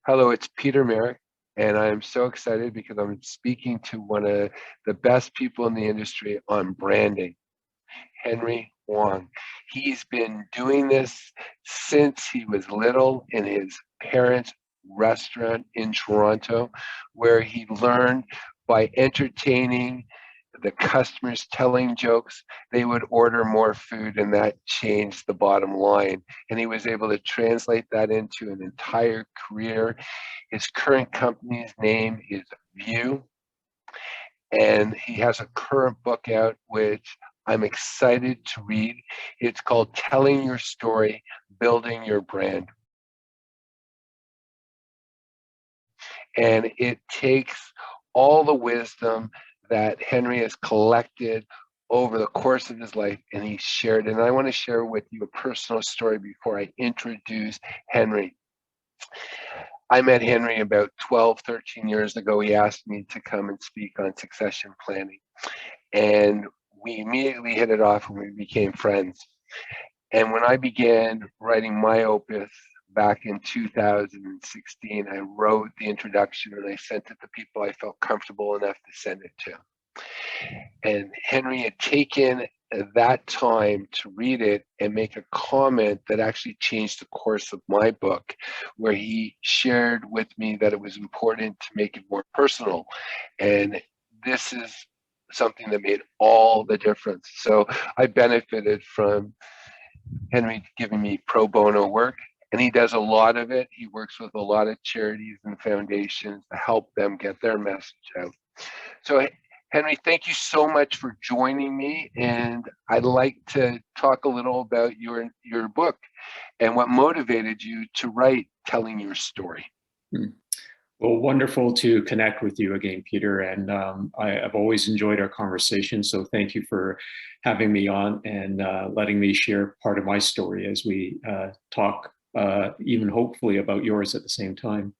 Hello, it's Peter Merrick, and I am so excited because I'm speaking to one of the best people in the industry on branding, Henry Wong. He's been doing this since he was little in his parents' restaurant in Toronto, where he learned by entertaining the customers, telling jokes, they would order more food, and that changed the bottom line. And he was able to translate that into an entire career. His current company's name is View, and he has a current book out, which I'm excited to read. It's called Telling Your Story, Building Your Brand. And it takes all the wisdom that Henry has collected over the course of his life, and he shared it. And I want to share with you a personal story before I introduce Henry. I met Henry about 12, 13 years ago. He asked me to come and speak on succession planning. And we immediately hit it off and we became friends. And when I began writing my opus back in 2016, I wrote the introduction and I sent it to people I felt comfortable enough to send it to. And Henry had taken that time to read it and make a comment that actually changed the course of my book, where he shared with me that it was important to make it more personal. And this is something that made all the difference. So I benefited from Henry giving me pro bono work, and he does a lot of it. He works with a lot of charities and foundations to help them get their message out. So Henry, thank you so much for joining me, and I'd like to talk a little about your book and what motivated you to write Telling Your Story. Well, wonderful to connect with you again, Peter, and I've always enjoyed our conversation, so thank you for having me on and letting me share part of my story as we talk even hopefully about yours at the same time.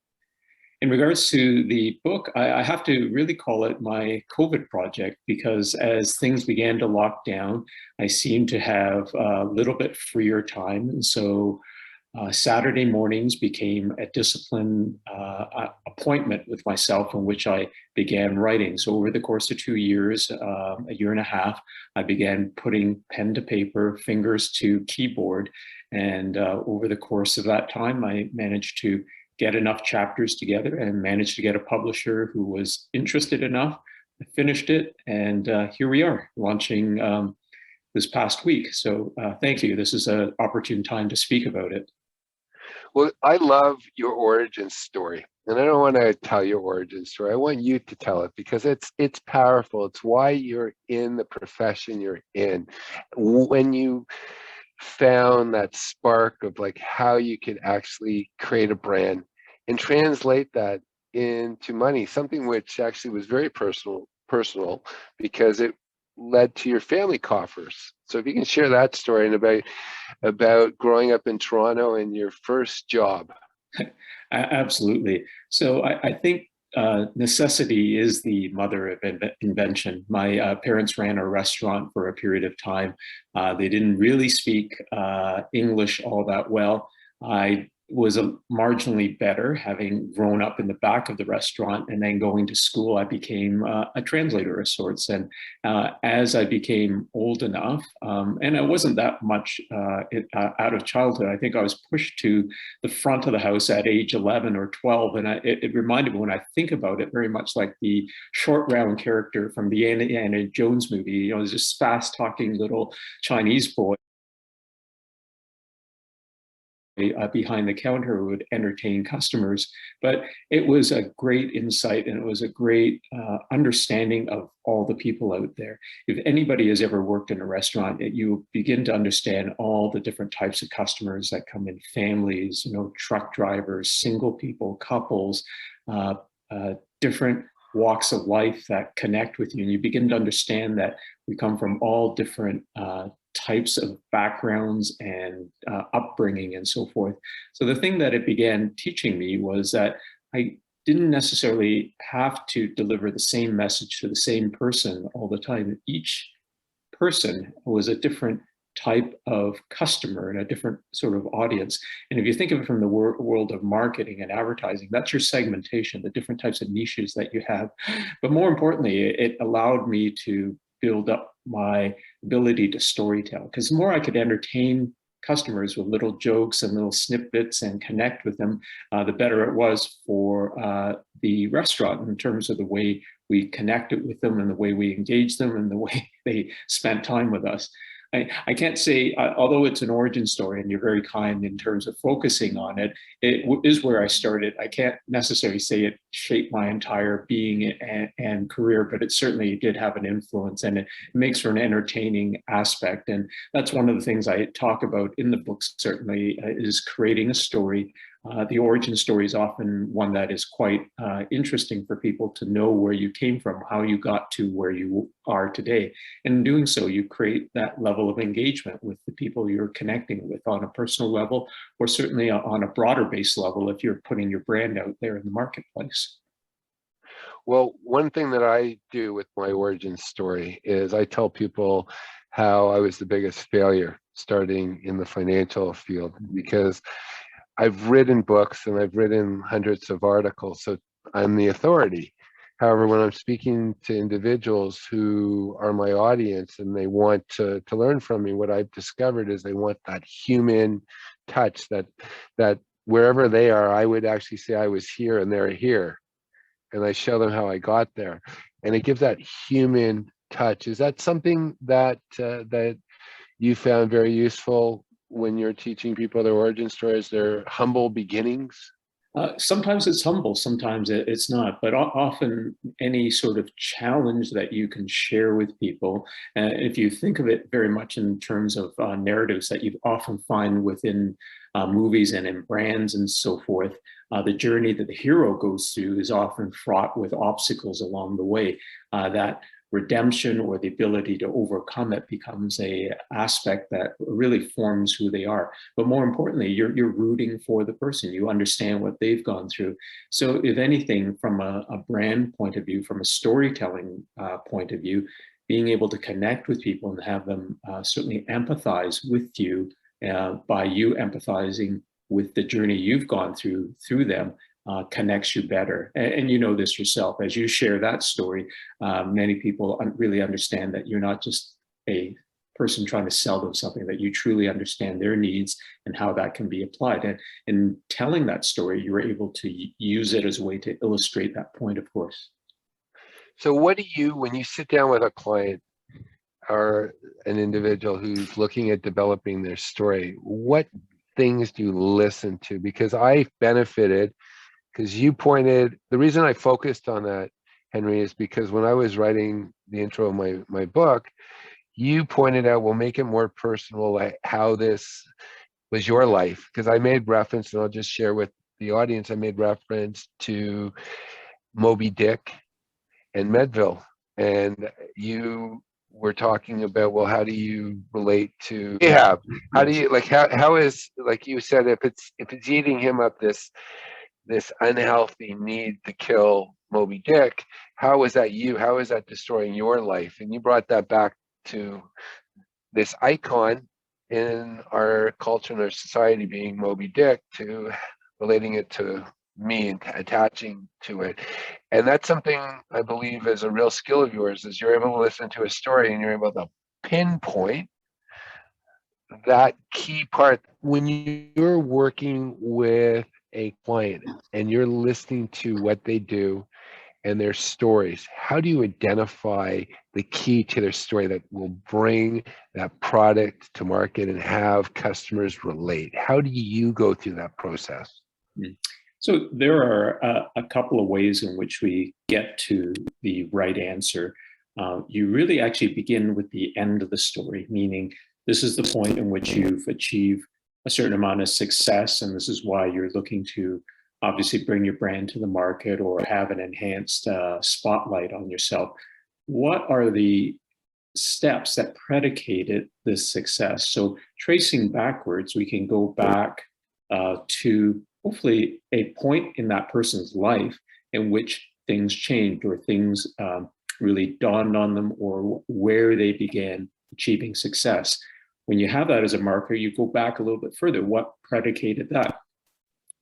In regards to the book, I have to really call it my COVID project, because as things began to lock down, I seemed to have a little bit freer time. And so Saturday mornings became a disciplined appointment with myself in which I began writing. So over the course of 2 years, a year and a half, I began putting pen to paper, fingers to keyboard. And over the course of that time, I managed to get enough chapters together and managed to get a publisher who was interested enough. I finished it, and here we are launching this past week. So thank you. This is an opportune time to speak about it. Well, I love your origin story, and I don't want to tell your origin story. I want you to tell it because it's powerful. It's why you're in the profession you're in. When you found that spark of like how you could actually create a brand and translate that into money, something which actually was very personal because it led to your family coffers. So if you can share that story and about growing up in Toronto and your first job. Absolutely. So I think necessity is the mother of invention. My parents ran a restaurant for a period of time. They didn't really speak English all that well. I was marginally better, having grown up in the back of the restaurant, and then going to school, I became a translator of sorts. And as I became old enough, and I wasn't that much out of childhood, I think I was pushed to the front of the house at age 11 or 12. And it reminded me, when I think about it, very much like the short round character from the Indiana Jones movie. You know, this fast talking little Chinese boy behind the counter who would entertain customers. But it was a great insight, and it was a great understanding of all the people out there. If anybody has ever worked in a restaurant, you begin to understand all the different types of customers that come in: families, truck drivers, single people, couples, different walks of life that connect with you. And you begin to understand that we come from all different types of backgrounds and upbringing and so forth. So the thing that it began teaching me was that I didn't necessarily have to deliver the same message to the same person all the time. Each person was a different type of customer and a different sort of audience. And if you think of it from the world of marketing and advertising, that's your segmentation, the different types of niches that you have. But more importantly, it allowed me to build up my ability to storytell, because the more I could entertain customers with little jokes and little snippets and connect with them, the better it was for the restaurant in terms of the way we connected with them and the way we engaged them and the way they spent time with us. I can't say, although it's an origin story and you're very kind in terms of focusing on it, it is where I started. I can't necessarily say it shaped my entire being and career, but it certainly did have an influence, and it makes for an entertaining aspect. And that's one of the things I talk about in the book, certainly, is creating a story. The origin story is often one that is quite interesting for people to know where you came from, how you got to where you are today. And in doing so, you create that level of engagement with the people you're connecting with on a personal level, or certainly on a broader base level if you're putting your brand out there in the marketplace. Well, one thing that I do with my origin story is I tell people how I was the biggest failure starting in the financial field, because I've written books and I've written hundreds of articles, so I'm the authority. However, when I'm speaking to individuals who are my audience and they want to learn from me, what I've discovered is they want that human touch, that wherever they are, I would actually say I was here and they're here. And I show them how I got there. And it gives that human touch. Is that something that that you found very useful when you're teaching people their origin stories, their humble beginnings? Sometimes it's humble, sometimes it's not, but often any sort of challenge that you can share with people, if you think of it very much in terms of narratives that you often find within movies and in brands and so forth, the journey that the hero goes through is often fraught with obstacles along the way. That redemption or the ability to overcome it becomes a aspect that really forms who they are. But more importantly, you're rooting for the person. You understand what they've gone through. So if anything, from a brand point of view, from a storytelling point of view, being able to connect with people and have them certainly empathize with you by you empathizing with the journey you've gone through them, connects you better. And you know this yourself. As you share that story, many people really understand that you're not just a person trying to sell them something, that you truly understand their needs and how that can be applied. And in telling that story, you're able to use it as a way to illustrate that point, of course. So what do you, when you sit down with a client or an individual who's looking at developing their story, what things do you listen to? Because I benefited, because you pointed, the reason I focused on that, Henry, is because when I was writing the intro of my book, you pointed out, we'll make it more personal, like how this was your life. Because I made reference, and I'll just share with the audience, I made reference to Moby Dick and Medville. And you were talking about, well, how do you relate to Ahab? How do you, like, how is, like you said, if it's eating him up, this unhealthy need to kill Moby Dick, how is that you? How is that destroying your life? And you brought that back to this icon in our culture and our society being Moby Dick, to relating it to me and attaching to it. And that's something I believe is a real skill of yours, is you're able to listen to a story and you're able to pinpoint that key part. When you're working with a client and you're listening to what they do and their stories, how do you identify the key to their story that will bring that product to market and have customers relate? How do you go through that process? So there are a couple of ways in which we get to the right answer. You really actually begin with the end of the story, meaning this is the point in which you've achieved a certain amount of success, and this is why you're looking to obviously bring your brand to the market or have an enhanced spotlight on yourself. What are the steps that predicated this success? So tracing backwards, we can go back to hopefully a point in that person's life in which things changed, or things really dawned on them, or where they began achieving success. When you have that as a marker, you go back a little bit further. What predicated that?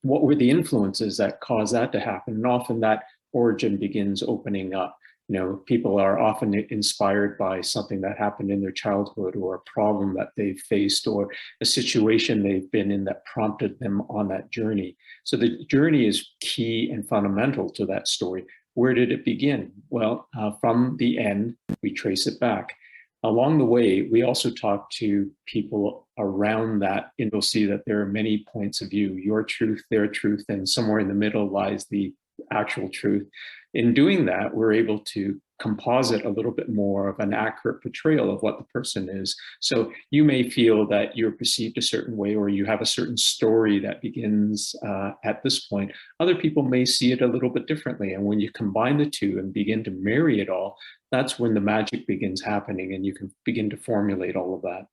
What were the influences that caused that to happen? And often that origin begins opening up. You know, people are often inspired by something that happened in their childhood, or a problem that they've faced, or a situation they've been in that prompted them on that journey. So the journey is key and fundamental to that story. Where did it begin? Well, from the end, we trace it back. Along the way, we also talk to people around that, and you'll see that there are many points of view, your truth, their truth, and somewhere in the middle lies the actual truth. In doing that, we're able to composite a little bit more of an accurate portrayal of what the person is. So you may feel that you're perceived a certain way, or you have a certain story that begins at this point. Other people may see it a little bit differently. And when you combine the two and begin to marry it all, that's when the magic begins happening, and you can begin to formulate all of that.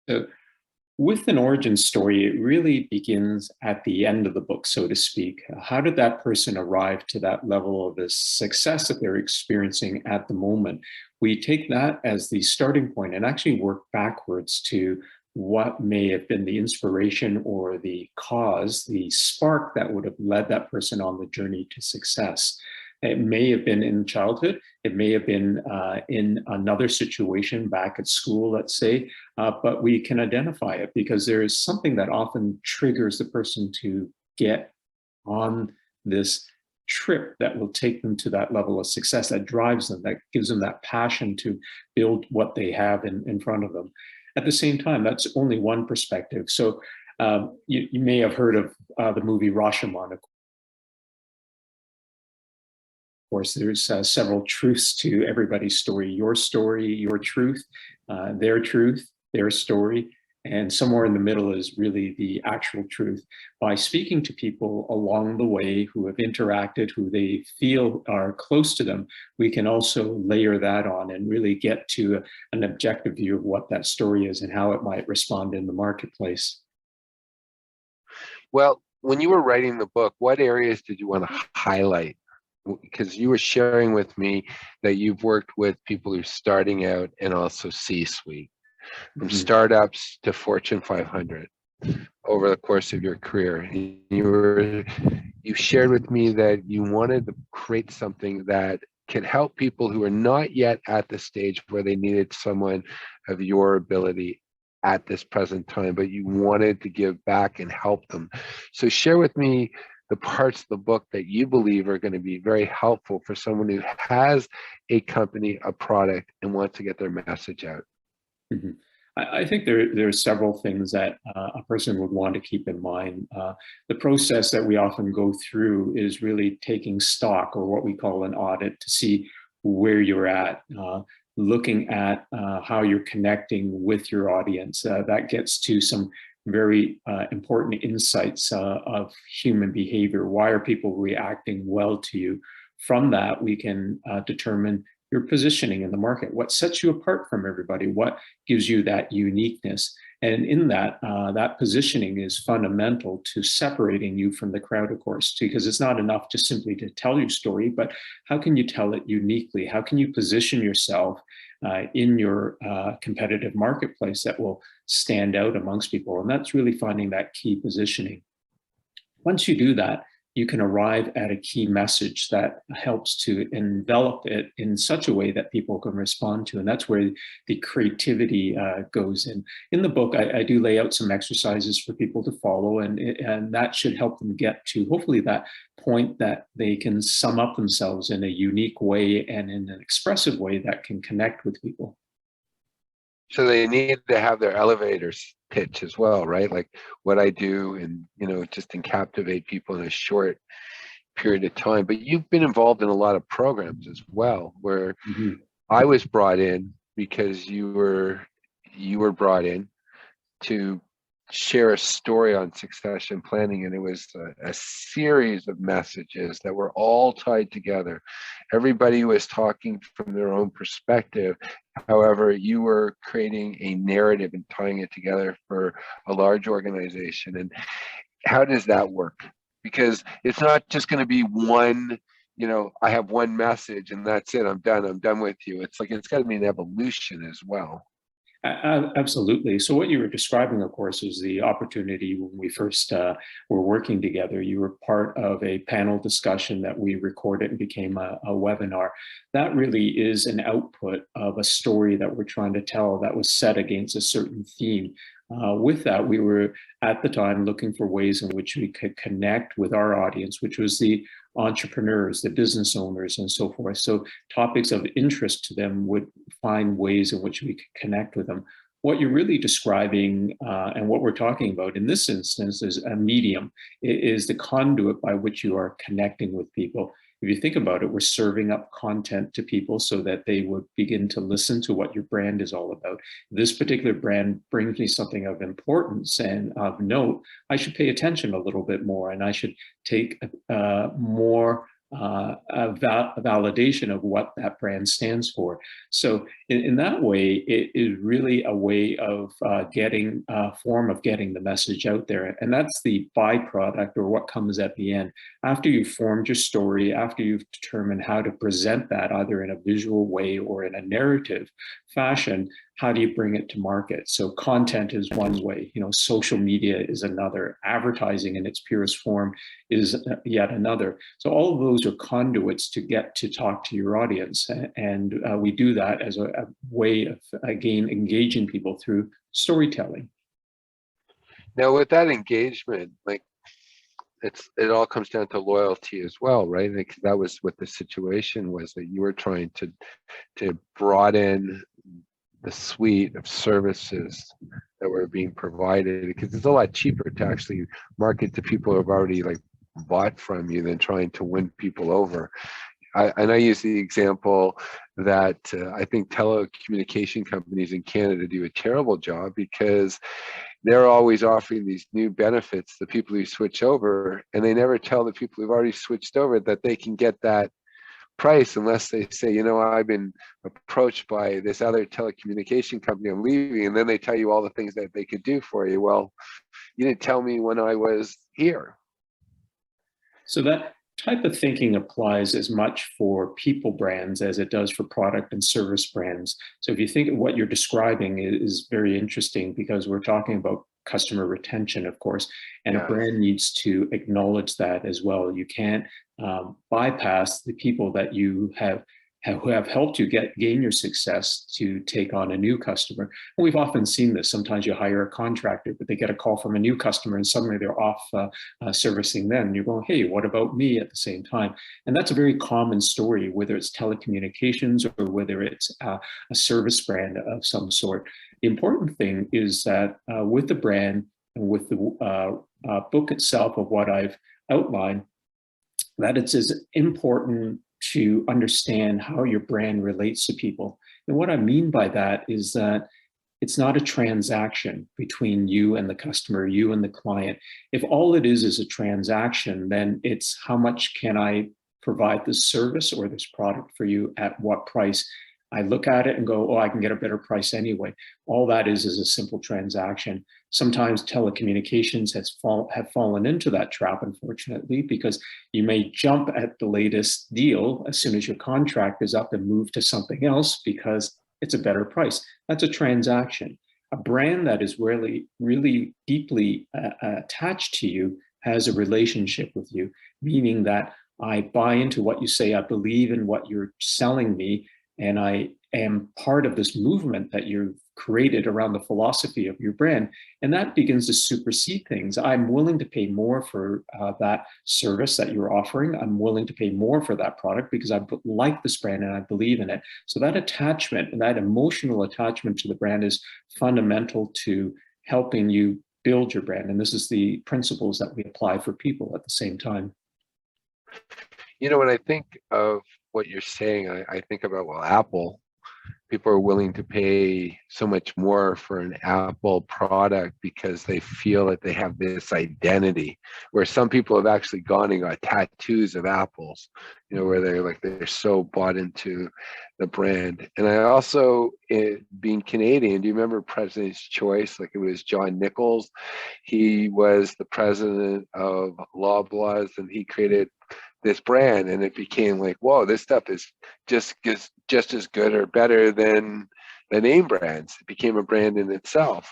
So with an origin story, it really begins at the end of the book, so to speak. How did that person arrive to that level of the success that they're experiencing at the moment? We take that as the starting point and actually work backwards to what may have been the inspiration or the cause, the spark that would have led that person on the journey to success. It may have been in childhood. It may have been in another situation back at school, let's say, but we can identify it because there is something that often triggers the person to get on this trip that will take them to that level of success, that drives them, that gives them that passion to build what they have in front of them. At the same time, that's only one perspective. So you may have heard of the movie Rashomon. Course, there's several truths to everybody's story, your truth, their story, and somewhere in the middle is really the actual truth. By speaking to people along the way who have interacted, who they feel are close to them, we can also layer that on and really get to an objective view of what that story is and how it might respond in the marketplace. Well, when you were writing the book, what areas did you want to highlight? Because you were sharing with me that you've worked with people who are starting out and also C-suite, from startups to Fortune 500 over the course of your career. You shared with me that you wanted to create something that can help people who are not yet at the stage where they needed someone of your ability at this present time, but you wanted to give back and help them. So share with me the parts of the book that you believe are going to be very helpful for someone who has a company, a product, and wants to get their message out. Mm-hmm. I think there are several things that a person would want to keep in mind. The process that we often go through is really taking stock, or what we call an audit, to see where you're at, looking at how you're connecting with your audience. That gets to some very important insights of human behavior. Why are people reacting well to you? From that, we can determine your positioning in the market. What sets you apart from everybody? What gives you that uniqueness? And in that, that positioning is fundamental to separating you from the crowd, of course, because it's not enough just simply to tell your story, but how can you tell it uniquely? How can you position yourself in your competitive marketplace that will stand out amongst people? And that's really finding that key positioning. Once you do that, you can arrive at a key message that helps to envelop it in such a way that people can respond to. And that's where the creativity goes in. In the book, I do lay out some exercises for people to follow, and that should help them get to hopefully that point that they can sum up themselves in a unique way and in an expressive way that can connect with people. So they need to have their elevators pitch as well, right? Like what I do, and just to captivate people in a short period of time. But you've been involved in a lot of programs as well, where I was brought in because you were brought in to share a story on succession planning, and it was a series of messages that were all tied together. Everybody was talking from their own perspective. However, you were creating a narrative and tying it together for a large organization. And how does that work? Because it's not just going to be one, I have one message and that's it, I'm done with you. It's like it's got to be an evolution as well. Absolutely. So what you were describing, of course, is the opportunity when we first were working together. You were part of a panel discussion that we recorded and became a webinar. That really is an output of a story that we're trying to tell that was set against a certain theme. With that, we were at the time looking for ways in which we could connect with our audience, which was the entrepreneurs, the business owners, and so forth. So topics of interest to them would find ways in which we could connect with them. What you're really describing and what we're talking about in this instance is a medium. It is the conduit by which you are connecting with people. If you think about it, we're serving up content to people so that they would begin to listen to what your brand is all about. This particular brand brings me something of importance and of note. I should pay attention a little bit more, and I should take more a validation of what that brand stands for. So in that way, it is really a way of getting a form of getting the message out there. And that's the byproduct, or what comes at the end. After you've formed your story, after you've determined how to present that either in a visual way or in a narrative fashion, how do you bring it to market? So content is one way, social media is another, advertising in its purest form is yet another. So all of those are conduits to get to talk to your audience. And we do that as a way of, again, engaging people through storytelling. Now, with that engagement, like it all comes down to loyalty as well, right? Like that was what the situation was, that you were trying to broaden the suite of services that were being provided, because it's a lot cheaper to actually market to people who have already like bought from you than trying to win people over. And I use the example that I think telecommunication companies in Canada do a terrible job, because they're always offering these new benefits to people who switch over, and they never tell the people who've already switched over that they can get that price unless they say, I've been approached by this other telecommunication company, I'm leaving. And then they tell you all the things that they could do for you. Well, you didn't tell me when I was here. So that type of thinking applies as much for people brands as it does for product and service brands. So if you think of what you're describing is very interesting, because we're talking about customer retention, of course, and Yes. A brand needs to acknowledge that as well. You can't bypass the people that you who have helped you gain your success to take on a new customer. And we've often seen this. Sometimes you hire a contractor, but they get a call from a new customer and suddenly they're off servicing them. And you're going, hey, what about me at the same time? And that's a very common story, whether it's telecommunications or whether it's a service brand of some sort. The important thing is that with the brand and with the book itself of what I've outlined, that it's as important to understand how your brand relates to people. And what I mean by that is that it's not a transaction between you and the customer, you and the client. If all it is a transaction, then it's how much can I provide this service or this product for you at what price. I look at it and go, oh, I can get a better price anyway. All that is a simple transaction. Sometimes telecommunications have fallen into that trap, unfortunately, because you may jump at the latest deal as soon as your contract is up and move to something else because it's a better price. That's a transaction. A brand that is really, really deeply attached to you has a relationship with you, meaning that I buy into what you say, I believe in what you're selling me, and I am part of this movement that you've created around the philosophy of your brand. And that begins to supersede things. I'm willing to pay more for that service that you're offering. I'm willing to pay more for that product because I like this brand and I believe in it. So that attachment and that emotional attachment to the brand is fundamental to helping you build your brand. And this is the principles that we apply for people at the same time. When I think of what you're saying, I think about, well, Apple. People are willing to pay so much more for an Apple product because they feel that they have this identity, where some people have actually gone and got tattoos of apples, where they're so bought into the brand. And I also, being Canadian, do you remember President's Choice? Like, it was John Nichols. He was the president of Loblaws, and he created this brand, and it became like, whoa, this stuff is just as good or better than the name brands. It became a brand in itself.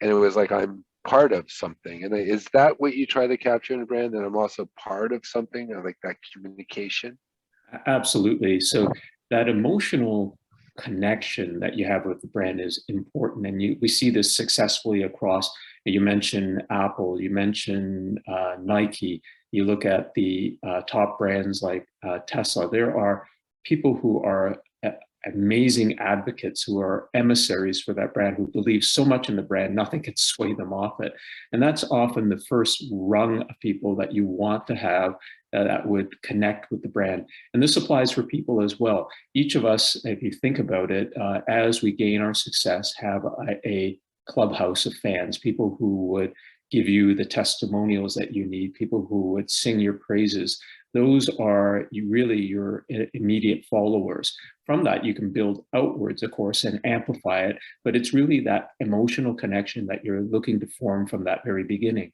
And it was like, I'm part of something. And is that what you try to capture in a brand? That I'm also part of something, like that communication? Absolutely. So that emotional connection that you have with the brand is important, and we see this successfully across. You mentioned Apple, you mentioned Nike. You look at the top brands like Tesla. There are people who are amazing advocates, who are emissaries for that brand, who believe so much in the brand, nothing can sway them off it. And that's often the first rung of people that you want to have that would connect with the brand. And this applies for people as well. Each of us, if you think about it, as we gain our success, have a clubhouse of fans, people who would give you the testimonials that you need, people who would sing your praises. Those are really your immediate followers. From that, you can build outwards, of course, and amplify it. But it's really that emotional connection that you're looking to form from that very beginning.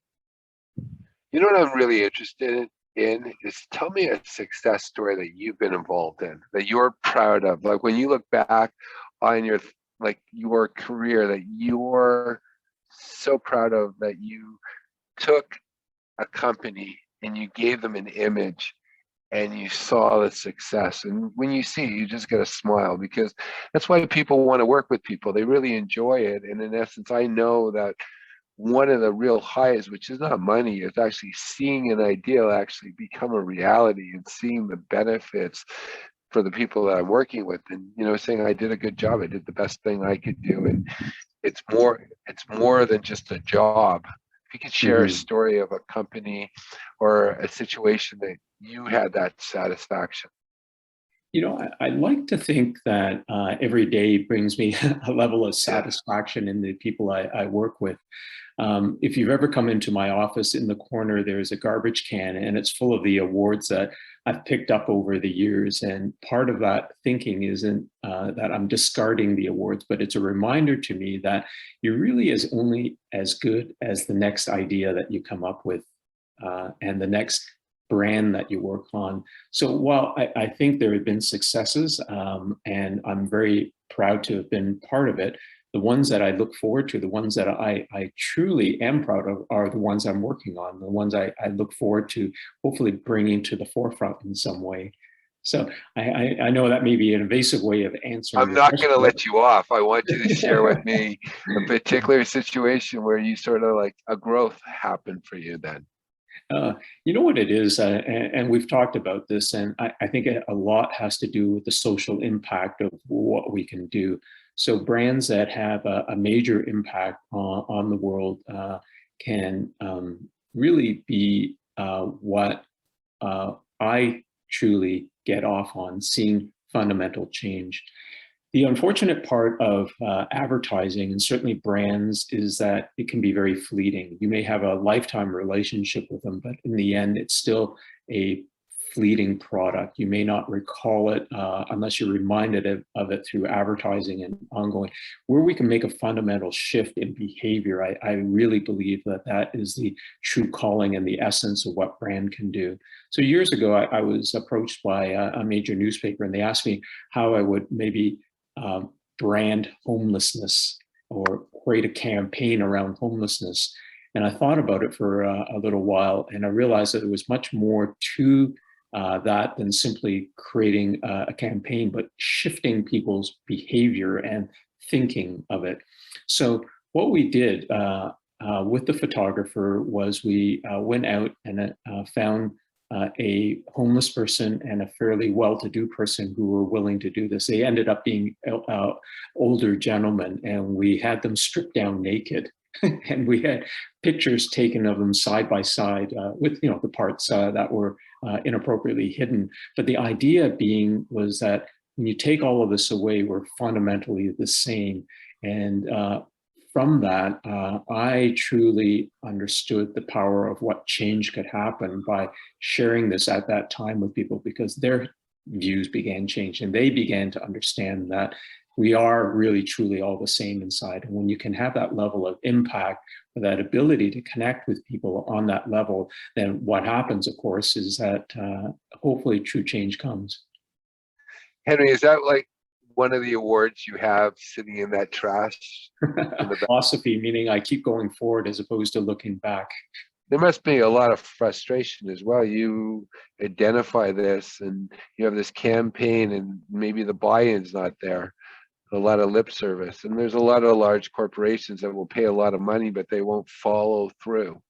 You know what I'm really interested in is, tell me a success story that you've been involved in that you're proud of. Like when you look back on your career, that you're so proud of, that you took a company and you gave them an image and you saw the success. And when you see it, you just get a smile, because that's why people want to work with people. They really enjoy it. And in essence, I know that one of the real highs, which is not money, is actually seeing an ideal actually become a reality and seeing the benefits for the people that I'm working with, and saying I did a good job, I did the best thing I could do. And it's more than just a job. If you could share a Mm-hmm. story of a company or a situation that you had that satisfaction. I like to think that every day brings me a level of Yeah. satisfaction in the people I work with. If you've ever come into my office, in the corner, there's a garbage can, and it's full of the awards that I've picked up over the years. And part of that thinking isn't that I'm discarding the awards, but it's a reminder to me that you're really only as good as the next idea that you come up with, and the next brand that you work on. So while I think there have been successes, and I'm very proud to have been part of it, the ones that I look forward to, the ones that I truly am proud of, are the ones I'm working on, the ones I look forward to hopefully bringing to the forefront in some way. So I know that may be an evasive way of answering I'm your not going to question, let you off. I want you to share with but me a particular situation where you sort of like a growth happened for you then. Uh, you know what it is, and we've talked about this, and I think a lot has to do with the social impact of what we can do. So brands that have a major impact on the world can really be what I truly get off on, seeing fundamental change. The unfortunate part of advertising, and certainly brands, is that it can be very fleeting. You may have a lifetime relationship with them, but in the end, it's still a fleeting product. You may not recall it unless you're reminded of it through advertising and ongoing. Where we can make a fundamental shift in behavior, I really believe that that is the true calling and the essence of what brand can do. So years ago, I was approached by a major newspaper, and they asked me how I would maybe brand homelessness or create a campaign around homelessness. And I thought about it for a little while, and I realized that there was much more to that than simply creating a campaign, but shifting people's behavior and thinking of it. So what we did with the photographer was we went out and found a homeless person and a fairly well-to-do person who were willing to do this. They ended up being older gentlemen, and we had them stripped down naked. And we had pictures taken of them side by side with the parts that were inappropriately hidden. But the idea being was that when you take all of this away, we're fundamentally the same. And from that, I truly understood the power of what change could happen by sharing this at that time with people, because their views began changing. They began to understand that we are really truly all the same inside. And when you can have that level of impact, that ability to connect with people on that level, then what happens, of course, is that hopefully true change comes. Henry, is that like one of the awards you have sitting in that trash in the back? Philosophy, meaning I keep going forward as opposed to looking back. There must be a lot of frustration as well. You identify this and you have this campaign and maybe the buy-in's not there, a lot of lip service. And there's a lot of large corporations that will pay a lot of money, but they won't follow through.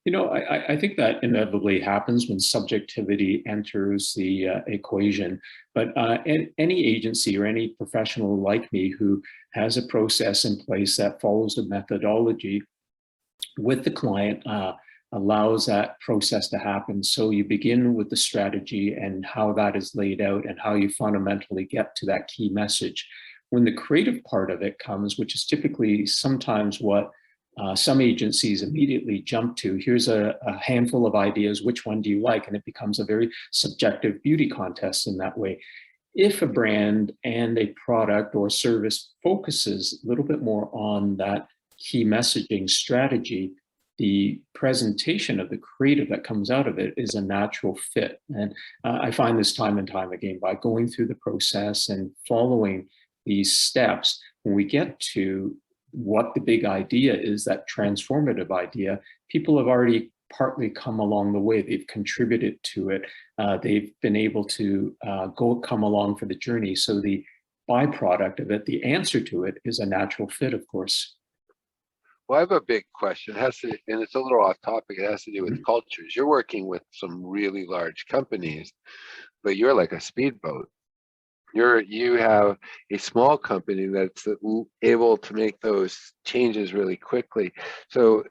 I think that inevitably happens when subjectivity enters the equation. But any agency or any professional like me who has a process in place that follows a methodology with the client allows that process to happen. So you begin with the strategy and how that is laid out and how you fundamentally get to that key message. When the creative part of it comes, which is typically sometimes what some agencies immediately jump to, here's a handful of ideas, which one do you like? And it becomes a very subjective beauty contest in that way. If a brand and a product or service focuses a little bit more on that key messaging strategy, the presentation of the creative that comes out of it is a natural fit. And I find this time and time again by going through the process and following these steps, when we get to what the big idea is, that transformative idea, people have already partly come along the way. They've contributed to it. They've been able to come along for the journey. So the byproduct of it, the answer to it, is a natural fit, of course. Well, I have a big question. It has to, and it's a little off topic. It has to do with cultures. You're working with some really large companies, but you're like a speedboat. You have a small company that's able to make those changes really quickly. So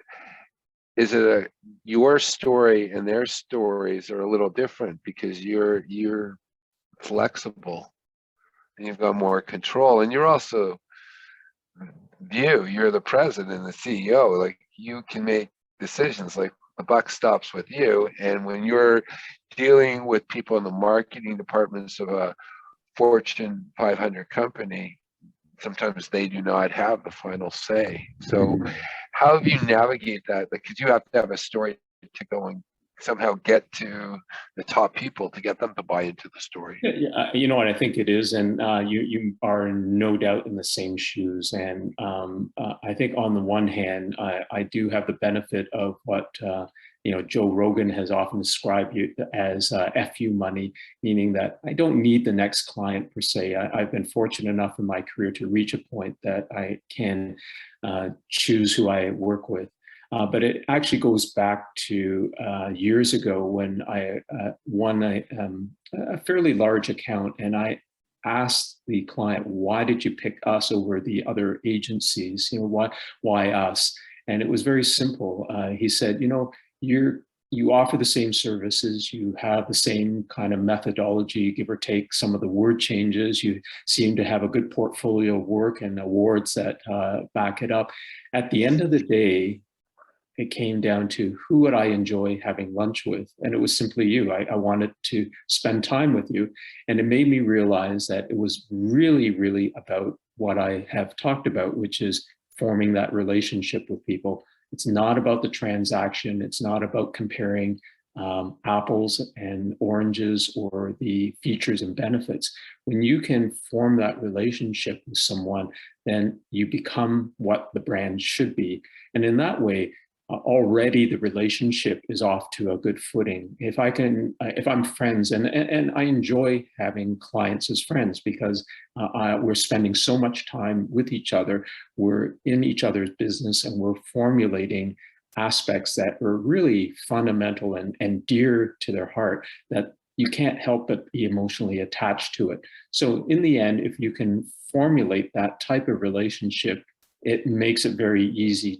is it your story and their stories are a little different because you're flexible and you've got more control, and you're also you're the president and the CEO, like you can make decisions, like the buck stops with you. And when you're dealing with people in the marketing departments of a Fortune 500 company, sometimes they do not have the final say. So how have you navigate that? Because you have to have a story to go and somehow get to the top people to get them to buy into the story. You know what, I think it is, and you are no doubt in the same shoes. And I think on the one hand, I do have the benefit of what Joe Rogan has often described as FU money, meaning that I don't need the next client per se. I've been fortunate enough in my career to reach a point that I can choose who I work with. But it actually goes back to years ago when I won a fairly large account, and I asked the client, "Why did you pick us over the other agencies? Why us?" And it was very simple. He said, you offer the same services, you have the same kind of methodology, give or take some of the word changes, you seem to have a good portfolio of work and awards that back it up. At the end of the day, it came down to who would I enjoy having lunch with? And it was simply you. I wanted to spend time with you. And it made me realize that it was really, really about what I have talked about, which is forming that relationship with people. It's not about the transaction. It's not about comparing apples and oranges or the features and benefits. When you can form that relationship with someone, then you become what the brand should be. And in that way, already the relationship is off to a good footing. If I'm friends, and I enjoy having clients as friends because we're spending so much time with each other, we're in each other's business, and we're formulating aspects that are really fundamental and dear to their heart, that you can't help but be emotionally attached to it. So in the end, if you can formulate that type of relationship, it makes it very easy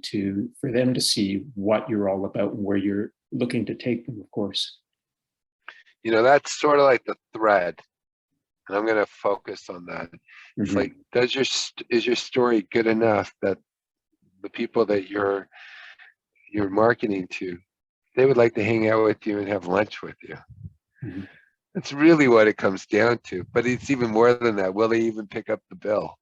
for them to see what you're all about and where you're looking to take them, of course. That's sort of like the thread. And I'm going to focus on that. It's like, is your story good enough that the people that you're marketing to, they would like to hang out with you and have lunch with you? That's really what it comes down to. But it's even more than that. Will they even pick up the bill?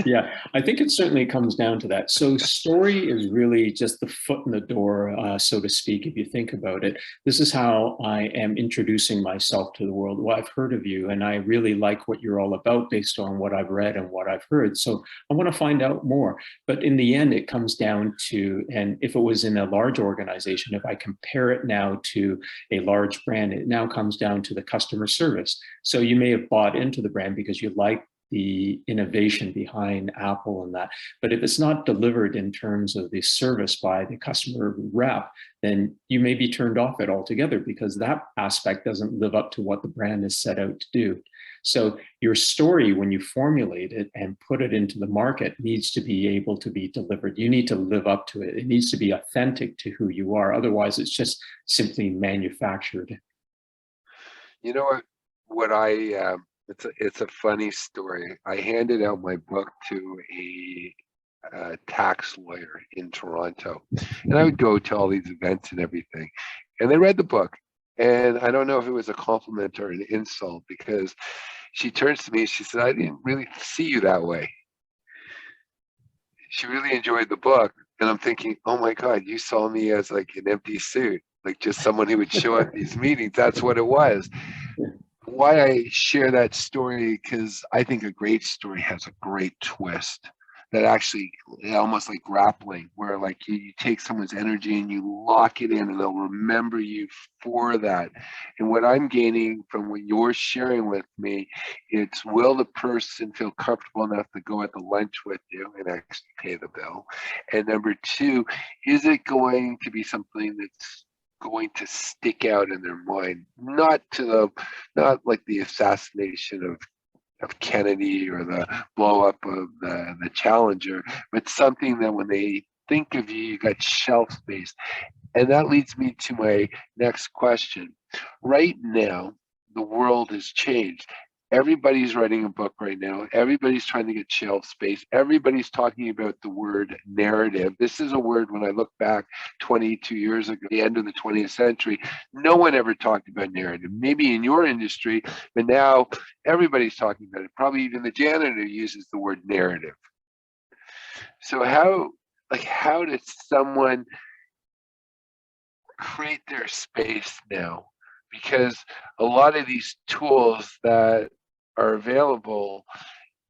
Yeah, I think it certainly comes down to that. So, story is really just the foot in the door, so to speak, if you think about it. This is how I am introducing myself to the world. Well, I've heard of you, and I really like what you're all about based on what I've read and what I've heard. So, I want to find out more. But in the end, it comes down to, and if it was in a large organization, if I compare it now to a large brand, it now comes down to the customer service. So, you may have bought into the brand because you like the innovation behind Apple and that. But if it's not delivered in terms of the service by the customer rep, then you may be turned off it altogether because that aspect doesn't live up to what the brand is set out to do. So your story, when you formulate it and put it into the market, needs to be able to be delivered. You need to live up to it. It needs to be authentic to who you are. Otherwise, it's just simply manufactured. You know what I it's a funny story. I handed out my book to a tax lawyer in Toronto, and I would go to all these events and everything, and they read the book. And I don't know if it was a compliment or an insult because she turns to me, she said, "I didn't really see you that way." She really enjoyed the book, and I'm thinking, oh my God, you saw me as like an empty suit, like just someone who would show up at these meetings. That's what it was. Why I share that story, because I think a great story has a great twist that actually almost like grappling, where like you take someone's energy and you lock it in and they'll remember you for that. And what I'm gaining from what you're sharing with me, it's will the person feel comfortable enough to go at the lunch with you and actually pay the bill? And number two, is it going to be something that's going to stick out in their mind, not like the assassination of Kennedy or the blow up of the Challenger, but something that when they think of you, you got shelf space. And that leads me to my next question. Right now, the world has changed. Everybody's writing a book right now. Everybody's trying to get shelf space. Everybody's talking about the word narrative. This is a word when I look back 22 years ago, the end of the 20th century, no one ever talked about narrative. Maybe in your industry, but now everybody's talking about it. Probably even the janitor uses the word narrative. So how does someone create their space now? Because a lot of these tools that are available,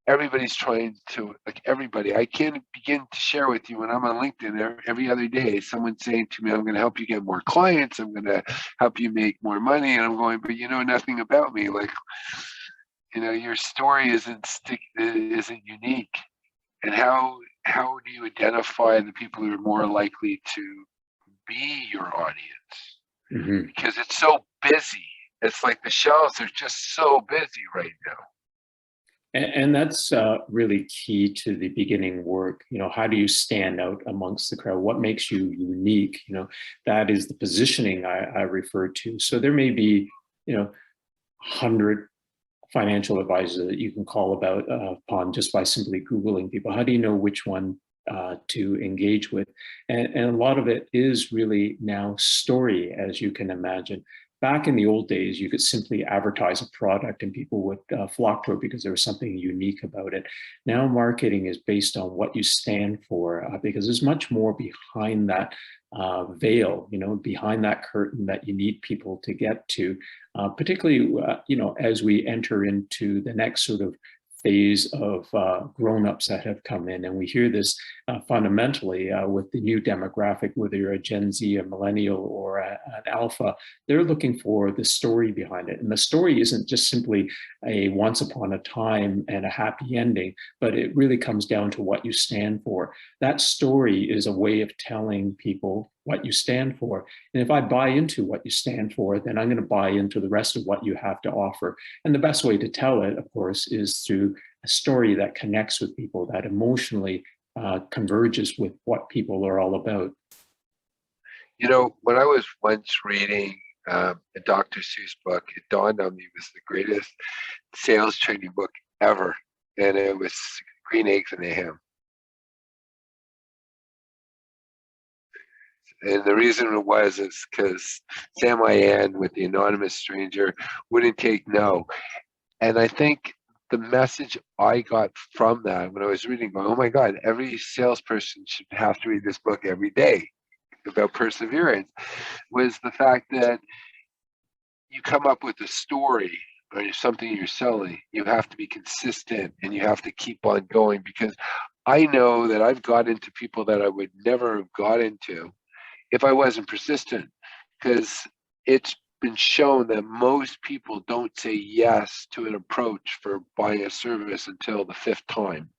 everybody's trying to, like everybody, I can't begin to share with you when I'm on LinkedIn every other day, someone's saying to me, I'm going to help you get more clients, I'm going to help you make more money. And I'm going, but you know nothing about me. Like, you know, your story isn't unique. And how do you identify the people who are more likely to be your audience? Mm-hmm. Because it's so busy. It's like the shelves are just so busy right now. And that's really key to the beginning work. You know, how do you stand out amongst the crowd? What makes you unique? You know, that is the positioning I refer to. So there may be, 100 financial advisors that you can call upon just by simply Googling people. How do you know which one to engage with? And a lot of it is really now story, as you can imagine. Back in the old days, you could simply advertise a product and people would flock to it because there was something unique about it. Now, marketing is based on what you stand for because there's much more behind that veil, behind that curtain that you need people to get to, particularly, as we enter into the next sort of phase of grown-ups that have come in. And we hear this fundamentally with the new demographic, whether you're a Gen Z, a millennial, or an alpha, they're looking for the story behind it. And the story isn't just simply a once upon a time and a happy ending, but it really comes down to what you stand for. That story is a way of telling people what you stand for. And if I buy into what you stand for, then I'm going to buy into the rest of what you have to offer. And the best way to tell it, of course, is through a story that connects with people, that emotionally converges with what people are all about. You know, when I was once reading a Dr. Seuss book, it dawned on me it was the greatest sales training book ever. And it was Green Eggs and a Ham. And the reason it was is because Sam I with the anonymous stranger wouldn't take no. And I think the message I got from that when I was reading, going, oh my God, every salesperson should have to read this book every day about perseverance, was the fact that you come up with a story or something you're selling, you have to be consistent and you have to keep on going, because I know that I've got into people that I would never have got into if I wasn't persistent, because it's been shown that most people don't say yes to an approach for buying a service until the fifth time.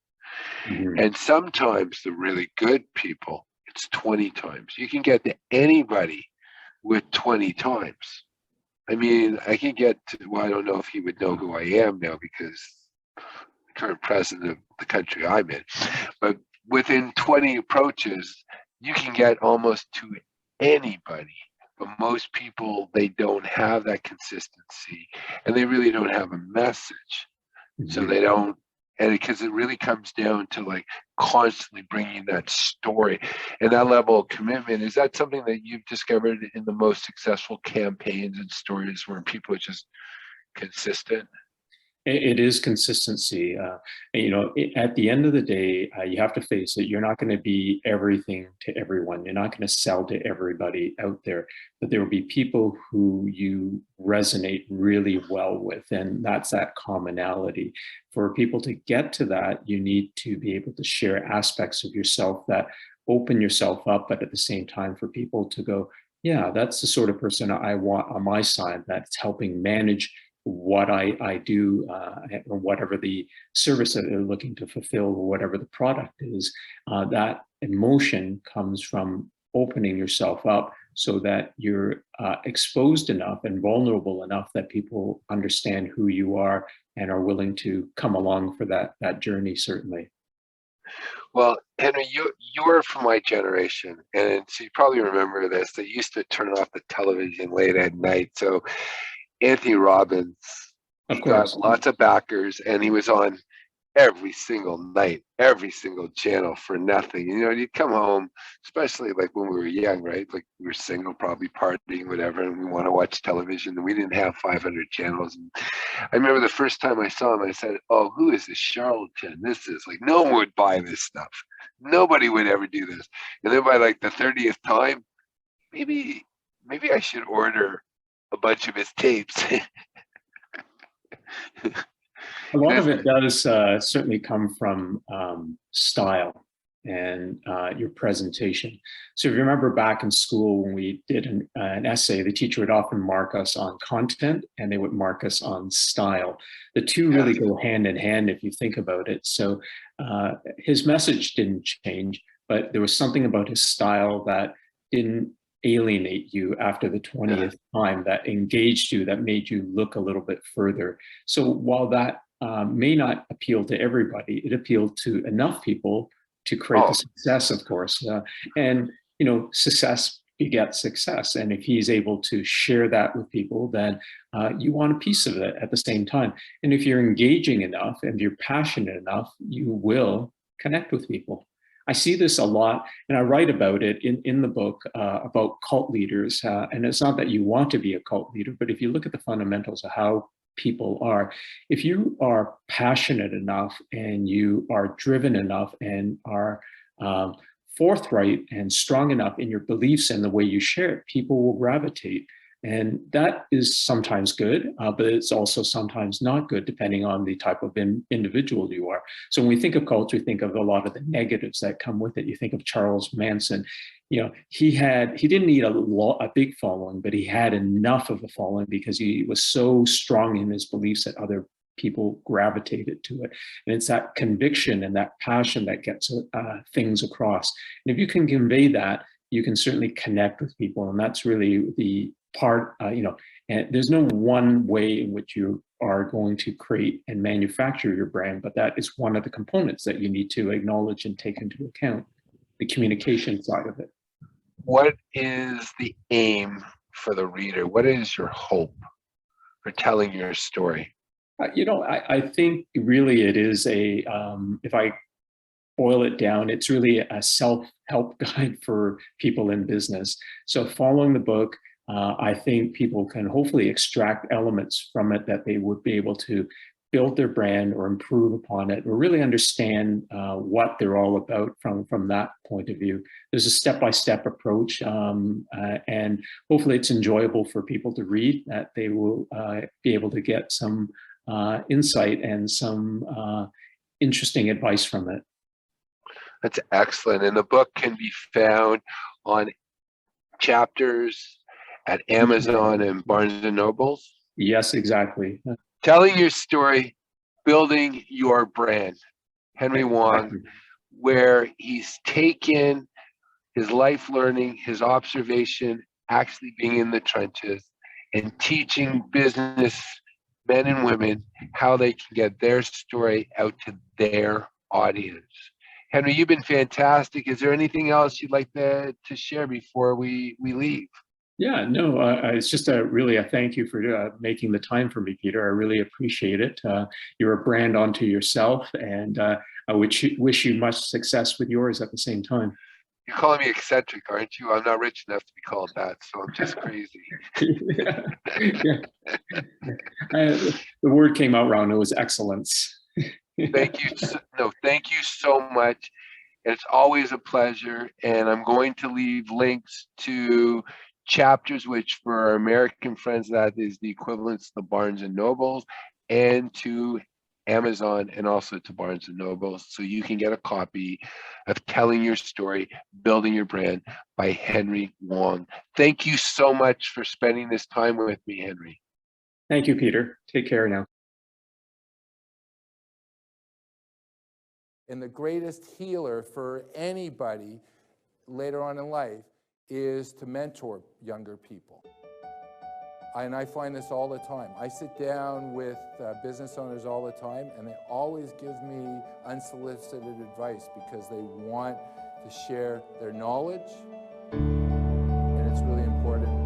Mhm. And sometimes the really good people, it's 20 times. You can get to anybody with 20 times. I mean, I can get to, well, I don't know if he would know who I am now because the current president of the country I'm in, but within 20 approaches, you can get almost to anybody. But most people, they don't have that consistency and they really don't have a message. So Mhm. they don't, and because it really comes down to like constantly bringing that story and that level of commitment. Is that something that you've discovered in the most successful campaigns and stories where people are just consistent? It is consistency. And, at the end of the day, you have to face it. You're not going to be everything to everyone. You're not going to sell to everybody out there, but there will be people who you resonate really well with. And that's that commonality. For people to get to that, you need to be able to share aspects of yourself that open yourself up, but at the same time, for people to go, yeah, that's the sort of person I want on my side that's helping manage what I do, or whatever the service that they're looking to fulfill, or whatever the product is. That emotion comes from opening yourself up so that you're exposed enough and vulnerable enough that people understand who you are and are willing to come along for that journey, certainly. Well, Henry, you're from my generation, and so you probably remember this. They used to turn off the television late at night. So Anthony Robbins, Of he got course. lots of backers, and he was on every single night, every single channel for nothing. You'd come home, especially like when we were young, right? Like we were single, probably partying, whatever, and we want to watch television, and we didn't have 500 channels. And I remember the first time I saw him, I said, "Oh, who is this charlatan? This is like no one would buy this stuff. Nobody would ever do this." And then by like the 30th time, maybe, maybe I should order a bunch of his tapes. A lot of Because it does certainly come from style and your presentation. So if you remember back in school when we did an essay, the teacher would often mark us on content and they would mark us on style. The two yeah. really go hand in hand if you think about it. So his message didn't change, but there was something about his style that didn't alienate you after the Yeah. 20th time, that engaged you, that made you look a little bit further. So while that may not appeal to everybody, it appealed to enough people to create the Oh, success, of course. And, success begets success. And if he's able to share that with people, then you want a piece of it at the same time. And if you're engaging enough and you're passionate enough, you will connect with people. I see this a lot, and I write about it in the book about cult leaders. And it's not that you want to be a cult leader, but if you look at the fundamentals of how people are, if you are passionate enough and you are driven enough and are forthright and strong enough in your beliefs and the way you share it, people will gravitate. And that is sometimes good, but it's also sometimes not good, depending on the type of individual you are. So when we think of culture, we think of a lot of the negatives that come with it. You think of Charles Manson. He didn't need a big following, but he had enough of a following because he was so strong in his beliefs that other people gravitated to it. And it's that conviction and that passion that gets things across. And if you can convey that, you can certainly connect with people. And that's really the part, and there's no one way in which you are going to create and manufacture your brand, but that is one of the components that you need to acknowledge and take into account, the communication side of it. what is the aim for the reader? What is your hope for telling your story? I think really it is if I boil it down, it's really a self-help guide for people in business. So following the book, I think people can hopefully extract elements from it that they would be able to build their brand or improve upon it, or really understand what they're all about from that point of view. There's a step-by-step approach, and hopefully it's enjoyable for people to read, that they will be able to get some insight and some interesting advice from it. That's excellent. And the book can be found on Chapters at Amazon and Barnes and Nobles. Yes, exactly. Telling your story, building your brand. Henry Wong, where he's taken his life learning, his observation, actually being in the trenches, and teaching business men and women how they can get their story out to their audience. Henry, you've been fantastic. Is there anything else you'd like to share before we leave? Yeah, no, it's just really a thank you for making the time for me, Peter. I really appreciate it. You're a brand unto yourself, and I wish you much success with yours at the same time. You're calling me eccentric, aren't you? I'm not rich enough to be called that, so I'm just crazy. The word came out wrong. It was excellence. Thank you. Thank you so much. It's always a pleasure, and I'm going to leave links to Chapters, which for our American friends, that is the equivalent to the Barnes and Nobles, and to Amazon, and also to Barnes and Nobles, so you can get a copy of Telling Your Story, Building Your Brand by Henry Wong. Thank you so much for spending this time with me, Henry. Thank you, Peter. Take care now. And the greatest healer for anybody later on in life is to mentor younger people. And I find this all the time. I sit down with business owners all the time, and they always give me unsolicited advice because they want to share their knowledge, and it's really important.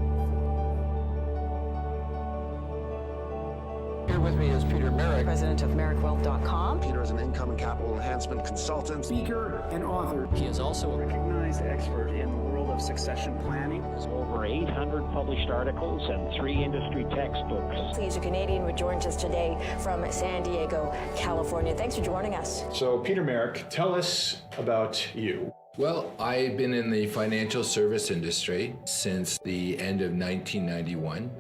Here with me is Peter Merrick, president of merrickwealth.com. Peter is an income and capital enhancement consultant, speaker, and author. He is also a recognized expert in the world of succession planning. Over 800 published articles and 3 industry textbooks. He's a Canadian who joins us today from San Diego, California. Thanks for joining us. So, Peter Merrick, tell us about you. Well, I've been in the financial service industry since the end of 1991.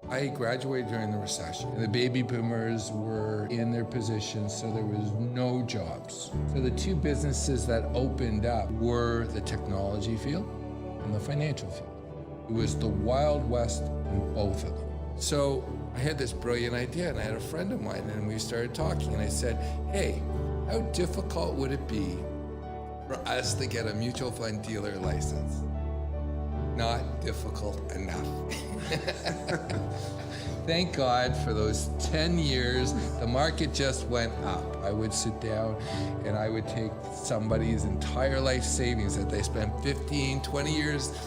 I graduated during the recession. The baby boomers were in their positions, so there was no jobs. So the two businesses that opened up were the technology field and the financial field. It was the Wild West in both of them. So I had this brilliant idea, and I had a friend of mine, and we started talking, and I said, hey, how difficult would it be for us to get a mutual fund dealer license? Not difficult enough. Thank God for those 10 years, the market just went up. I would sit down and I would take somebody's entire life savings that they spent 15, 20 years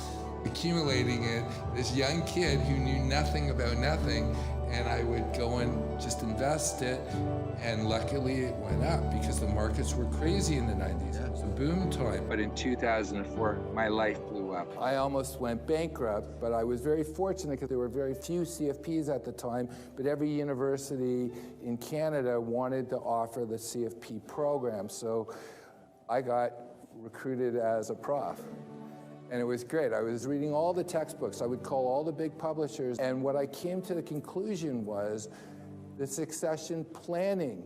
accumulating it, this young kid who knew nothing about nothing, and I would go and just invest it, and luckily it went up because the markets were crazy in the 90s. It was a boom time. But in 2004, my life blew up. I almost went bankrupt, but I was very fortunate because there were very few CFPs at the time, but every university in Canada wanted to offer the CFP program, so I got recruited as a prof. And it was great. I was reading all the textbooks. I would call all the big publishers. And what I came to the conclusion was the succession planning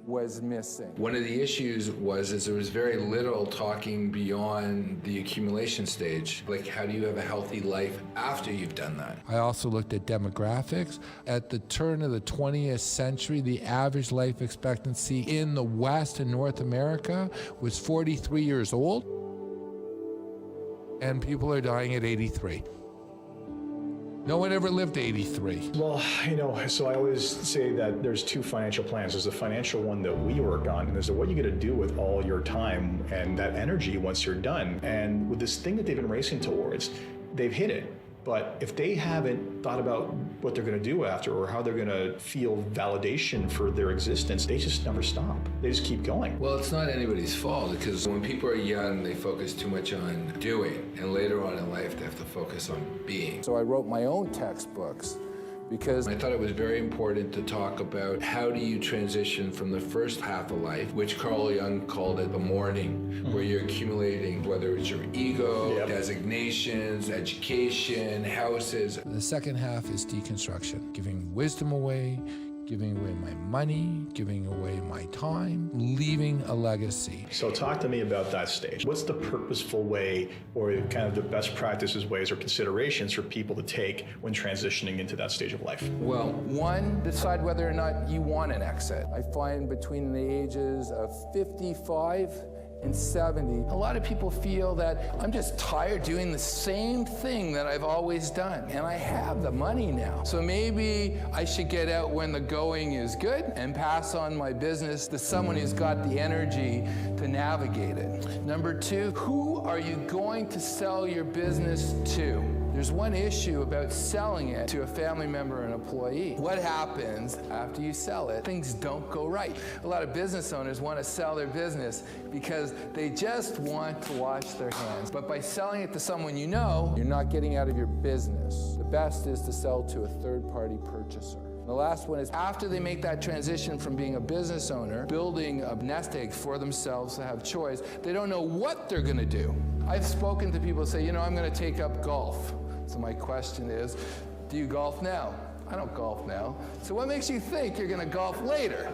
was missing. One of the issues is there was very little talking beyond the accumulation stage. Like, how do you have a healthy life after you've done that? I also looked at demographics. At the turn of the 20th century, the average life expectancy in the West and North America was 43 years old. And people are dying at 83. No one ever lived to 83. Well, so I always say that there's two financial plans. There's the financial one that we work on, and there's what you're going to do with all your time and that energy once you're done. And with this thing that they've been racing towards, they've hit it. But if they haven't thought about what they're going to do after or how they're going to feel validation for their existence, they just never stop. They just keep going. Well, it's not anybody's fault, because when people are young, they focus too much on doing, and later on in life, they have to focus on being. So I wrote my own textbooks because I thought it was very important to talk about how do you transition from the first half of life, which Carl Jung called it the mourning, where you're accumulating, whether it's your ego, designations, education, houses. the second half is deconstruction, giving wisdom away, giving away my money, giving away my time, leaving a legacy. So talk to me about that stage. What's the purposeful way or kind of the best practices, ways, or considerations for people to take when transitioning into that stage of life? Well, one, decide whether or not you want an exit. I find between the ages of 55 and 70, a lot of people feel that I'm just tired doing the same thing that I've always done, and I have the money now. So maybe I should get out when the going is good and pass on my business to someone who's got the energy to navigate it. Number two, who are you going to sell your business to? There's one issue about selling it to a family member or an employee. What happens after you sell it? Things don't go right. A lot of business owners want to sell their business because they just want to wash their hands. But by selling it to someone you know, you're not getting out of your business. The best is to sell to a third-party purchaser. The last one is after they make that transition from being a business owner, building a nest egg for themselves to have choice, they don't know what they're going to do. I've spoken to people who say, you know, I'm going to take up golf. So my question is, do you golf now? I don't golf now. So what makes you think you're going to golf later?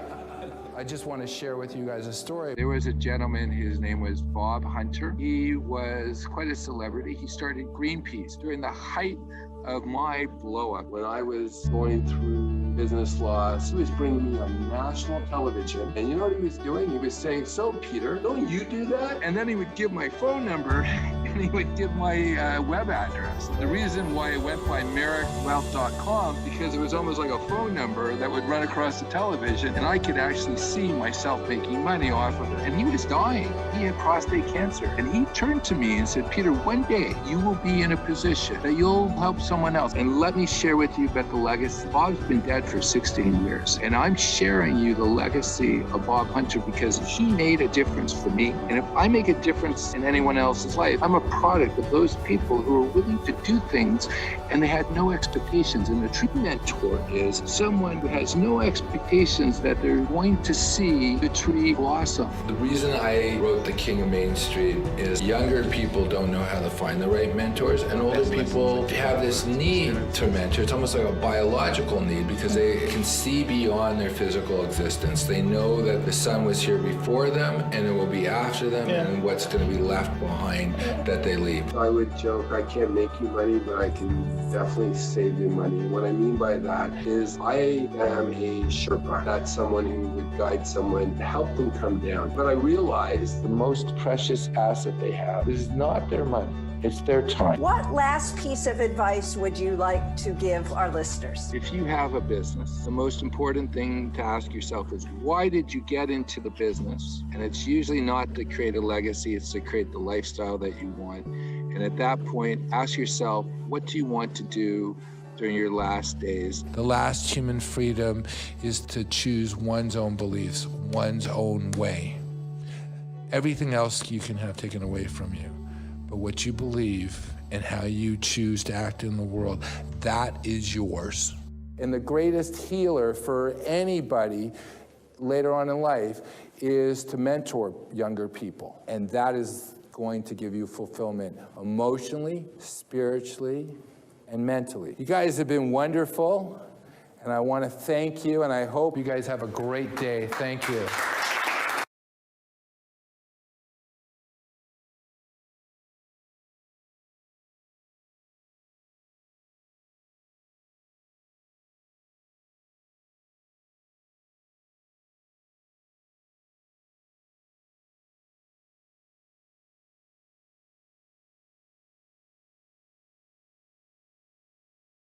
I just want to share with you guys a story. There was a gentleman, his name was Bob Hunter. He was quite a celebrity. He started Greenpeace during the height of my blow up. When I was going through business loss, he was bringing me on national television. And you know what he was doing? He was saying, so Peter, don't you do that? And then he would give my phone number and he would give my web address. The reason why I went by henry+wong+te because it was almost like a phone number that would run across the television and I could actually see myself making money off of it. And he was dying. He had prostate cancer. And he turned to me and said, Peter, one day you will be in a position that you'll help someone else. And let me share with you about the legacy. Bob's been dead for 16 years. And I'm sharing you the legacy of Bob Hunter because he made a difference for me. And if I make a difference in anyone else's life, I'm a product of those people who are willing to do things and they had no expectations. And a true mentor is someone who has no expectations that they're going to see the tree blossom. The reason I wrote The King of Main Street is younger people don't know how to find the right mentors, and older people have this need to mentor. It's almost like a biological need because they can see beyond their physical existence. They know that the sun was here before them and it will be after them and what's going to be left behind that they leave. I would joke, I can't make you money, but I can definitely save you money. What I mean by that is I am a Sherpa. That's someone who would guide someone to help them come down. But I realize the most precious asset they have is not their money. It's their time. What last piece of advice would you like to give our listeners? If you have a business, the most important thing to ask yourself is, why did you get into the business? And it's usually not to create a legacy, it's to create the lifestyle that you want. And at that point, ask yourself, what do you want to do during your last days? The last human freedom is to choose one's own beliefs, one's own way. Everything else you can have taken away from you. But what you believe and how you choose to act in the world, that is yours. And the greatest healer for anybody later on in life is to mentor younger people. And that is going to give you fulfillment emotionally, spiritually, and mentally. You guys have been wonderful, and I want to thank you, and I hope you guys have a great day. Thank you.